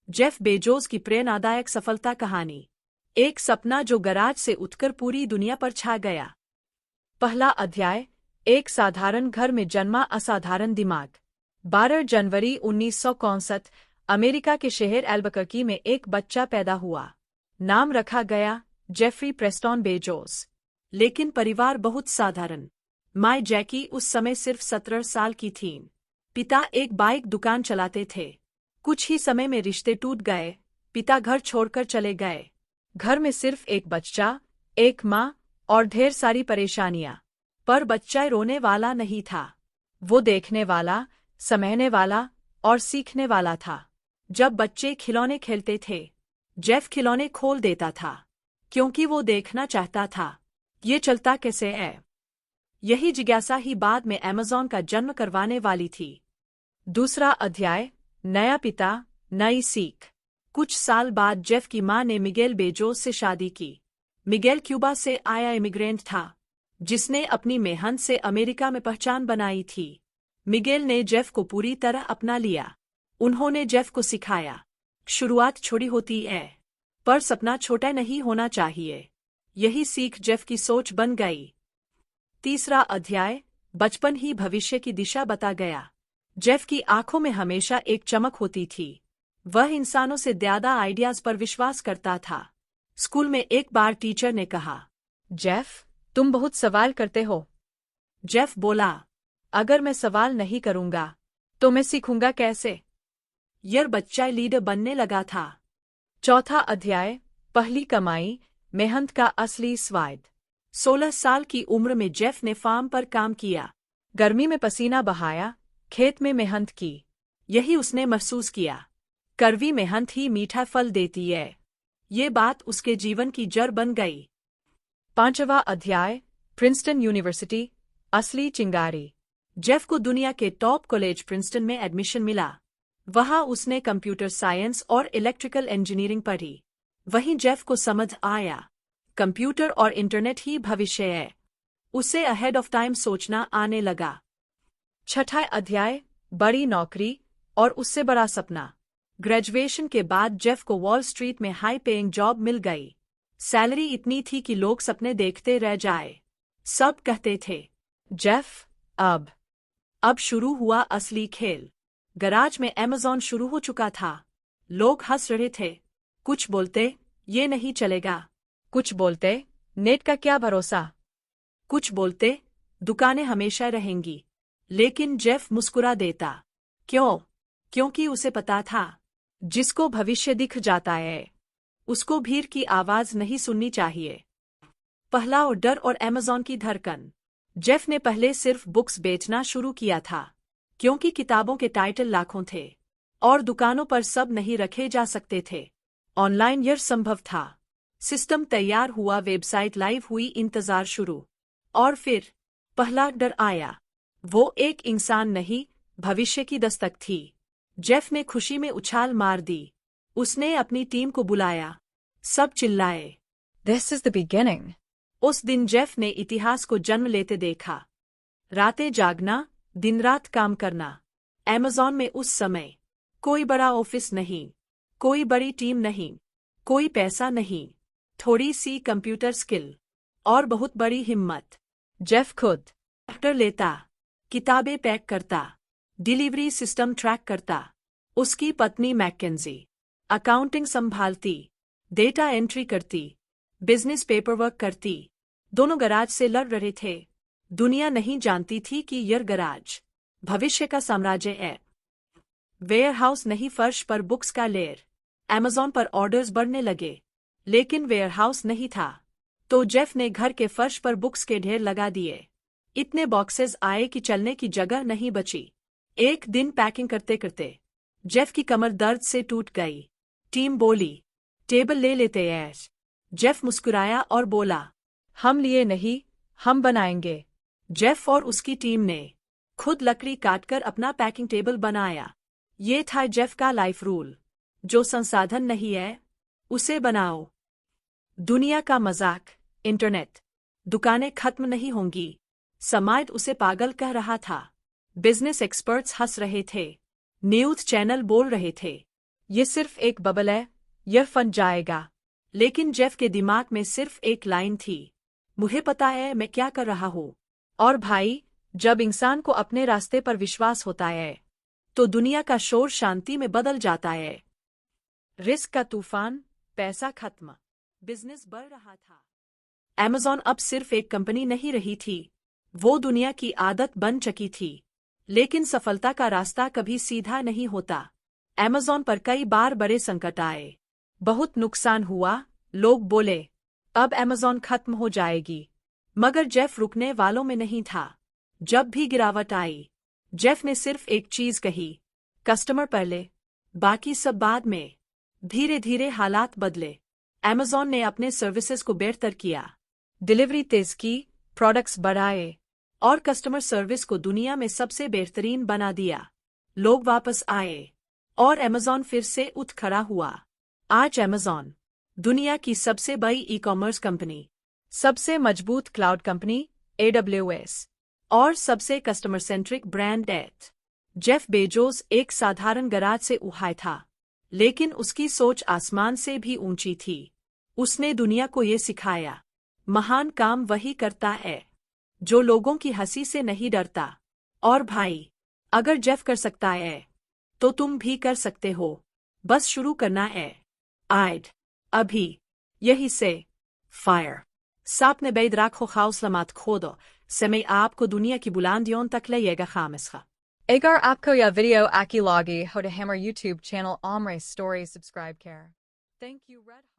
Jeff Bezos की प्रेरणादायक सफलता कहानी। एक सपना जो गराज से उठकर पूरी दुनिया पर छा गया। पहला अध्याय। एक साधारण घर में जन्मा असाधारण दिमाग। 12 जनवरी 1961 अमेरिका के शहर एल्बुकर्की में एक बच्चा पैदा हुआ। नाम रखा गया जेफरी प्रेस्टन बेजोस। लेकिन परिवार बहुत साधारण। माँ जैकी उस समय सिर्फ 17 साल की थीं। पिता एक बाइक दुकान चलाते थे। कुछ ही समय में रिश्ते टूट गए। पिता घर छोड़कर चले गए। घर में सिर्फ एक बच्चा, एक माँ और ढेर सारी परेशानियां। पर बच्चा रोने वाला नहीं था। वो देखने वाला, समझने वाला और सीखने वाला था। जब बच्चे खिलौने खेलते थे, जेफ खिलौने खोल देता था, क्योंकि वो देखना चाहता था ये चलता कैसे है। यही जिज्ञासा ही बाद में अमेज़न का जन्म करवाने वाली थी। दूसरा अध्याय। नया पिता, नई सीख। कुछ साल बाद जेफ की मां ने मिगेल बेजोस से शादी की। मिगेल क्यूबा से आया इमिग्रेंट था, जिसने अपनी मेहनत से अमेरिका में पहचान बनाई थी। मिगेल ने जेफ को पूरी तरह अपना लिया। उन्होंने जेफ को सिखाया, शुरुआत छोटी होती है, पर सपना छोटा नहीं होना चाहिए। यही सीख जेफ की सोच बन गई। तीसरा अध्याय। बचपन ही भविष्य की दिशा बता गया। जेफ की आंखों में हमेशा एक चमक होती थी। वह इंसानों से ज्यादा आइडियाज पर विश्वास करता था। स्कूल में एक बार टीचर ने कहा, जेफ, तुम बहुत सवाल करते हो। जेफ बोला, अगर मैं सवाल नहीं करूंगा तो मैं सीखूंगा कैसे। यह बच्चा लीडर बनने लगा था। चौथा अध्याय। पहली कमाई, मेहनत का असली स्वाद। 16 साल की उम्र में जेफ ने फार्म पर काम किया। गर्मी में पसीना बहाया, खेत में मेहनत की। यही उसने महसूस किया, कड़वी मेहनत ही मीठा फल देती है। ये बात उसके जीवन की जड़ बन गई। पांचवा अध्याय। प्रिंसटन यूनिवर्सिटी, असली चिंगारी। जेफ को दुनिया के टॉप कॉलेज प्रिंसटन में एडमिशन मिला। वहां उसने कंप्यूटर साइंस और इलेक्ट्रिकल इंजीनियरिंग पढ़ी। वहीं जेफ को समझ आया, कंप्यूटर और इंटरनेट ही भविष्य है। उसे अहेड ऑफ टाइम सोचना आने लगा। छठा अध्याय। बड़ी नौकरी और उससे बड़ा सपना। ग्रेजुएशन के बाद जेफ को वॉल स्ट्रीट में हाई पेइंग जॉब मिल गई। सैलरी इतनी थी कि लोग सपने देखते रह जाए। सब कहते थे, जेफ, अब शुरू हुआ असली खेल। गराज में अमेज़न शुरू हो चुका था। लोग हंस रहे थे। कुछ बोलते, ये नहीं चलेगा। कुछ बोलते, नेट का क्या भरोसा। कुछ बोलते, दुकानें हमेशा रहेंगी। लेकिन जेफ मुस्कुरा देता। क्यों? क्योंकि उसे पता था, जिसको भविष्य दिख जाता है, उसको भीड़ की आवाज नहीं सुननी चाहिए। पहला ऑर्डर और अमेज़न की धड़कन। जेफ ने पहले सिर्फ बुक्स बेचना शुरू किया था, क्योंकि किताबों के टाइटल लाखों थे और दुकानों पर सब नहीं रखे जा सकते थे। ऑनलाइन यह संभव था। सिस्टम तैयार हुआ, वेबसाइट लाइव हुई, इंतजार शुरू। और फिर पहला ऑर्डर आया। वो एक इंसान नहीं, भविष्य की दस्तक थी। जेफ ने खुशी में उछाल मार दी। उसने अपनी टीम को बुलाया। सब चिल्लाए, दिस इज द बिगिनिंग। उस दिन जेफ ने इतिहास को जन्म लेते देखा। रातें जागना, दिन रात काम करना। अमेज़न में उस समय कोई बड़ा ऑफिस नहीं, कोई बड़ी टीम नहीं, कोई पैसा नहीं, थोड़ी सी कंप्यूटर स्किल और बहुत बड़ी हिम्मत। जेफ खुद ऑर्डर लेता, किताबें पैक करता, डिलीवरी सिस्टम ट्रैक करता। उसकी पत्नी मैकेंजी अकाउंटिंग संभालती, डेटा एंट्री करती, बिजनेस पेपरवर्क करती। दोनों गराज से लड़ रहे थे। दुनिया नहीं जानती थी कि यह गराज भविष्य का साम्राज्य है। वेयरहाउस नहीं, फर्श पर बुक्स का लेयर। अमेज़न पर ऑर्डर्स बढ़ने लगे, लेकिन वेयरहाउस नहीं था। तो जेफ ने घर के फर्श पर बुक्स के ढेर लगा दिए। इतने बॉक्सेस आए कि चलने की जगह नहीं बची। एक दिन पैकिंग करते करते जेफ की कमर दर्द से टूट गई। टीम बोली, टेबल ले लेते हैं। जेफ मुस्कुराया और बोला, हम लिए नहीं, हम बनाएंगे। जेफ और उसकी टीम ने खुद लकड़ी काटकर अपना पैकिंग टेबल बनाया। ये था जेफ का लाइफ रूल, जो संसाधन नहीं है, उसे बनाओ। दुनिया का मजाक, इंटरनेट, दुकानें खत्म नहीं होंगी, समाज उसे पागल कह रहा था। बिजनेस एक्सपर्ट्स हंस रहे थे, न्यूज़ चैनल बोल रहे थे, ये सिर्फ एक बबल है, यह फन जाएगा। लेकिन जेफ के दिमाग में सिर्फ एक लाइन थी, मुझे पता है मैं क्या कर रहा हूँ। और भाई, जब इंसान को अपने रास्ते पर विश्वास होता है तो दुनिया का शोर शांति में बदल जाता है। रिस्क का तूफान, पैसा खत्म, बिजनेस बढ़ रहा था। Amazon अब सिर्फ एक कंपनी नहीं रही थी, वो दुनिया की आदत बन चुकी थी। लेकिन सफलता का रास्ता कभी सीधा नहीं होता। Amazon पर कई बार बड़े संकट आए, बहुत नुकसान हुआ, लोग बोले अब Amazon खत्म हो जाएगी। मगर जेफ रुकने वालों में नहीं था। जब भी गिरावट आई, जेफ ने सिर्फ एक चीज कही, कस्टमर पहले, बाकी सब बाद में। धीरे धीरे हालात बदले। Amazon ने अपने सर्विसेज को बेहतर किया, डिलीवरी तेज की, प्रोडक्ट्स बढ़ाए और कस्टमर सर्विस को दुनिया में सबसे बेहतरीन बना दिया। लोग वापस आए और Amazon फिर से उठ खड़ा हुआ। आज Amazon दुनिया की सबसे बड़ी ई-कॉमर्स कंपनी, सबसे मजबूत क्लाउड कंपनी AWS और सबसे कस्टमर सेंट्रिक ब्रांड एट। जेफ बेजोस एक साधारण गराज से उठाया था, लेकिन उसकी सोच आसमान से भी ऊंची थी। उसने दुनिया को ये सिखाया, महान काम वही करता है जो लोगों की हंसी से नहीं डरता। और भाई, अगर जेफ कर सकता है तो तुम भी कर सकते हो, बस शुरू करना है। आइड अभी यही से फायर सापने बैद राखो हौसला खोदो, समय आपको दुनिया की बुलंदियों तक लेगा खामसा। Agar आपको यह वीडियो अच्छी लगी हो तो हमारे YouTube channel Omre Stories subscribe करें। Thank you, Red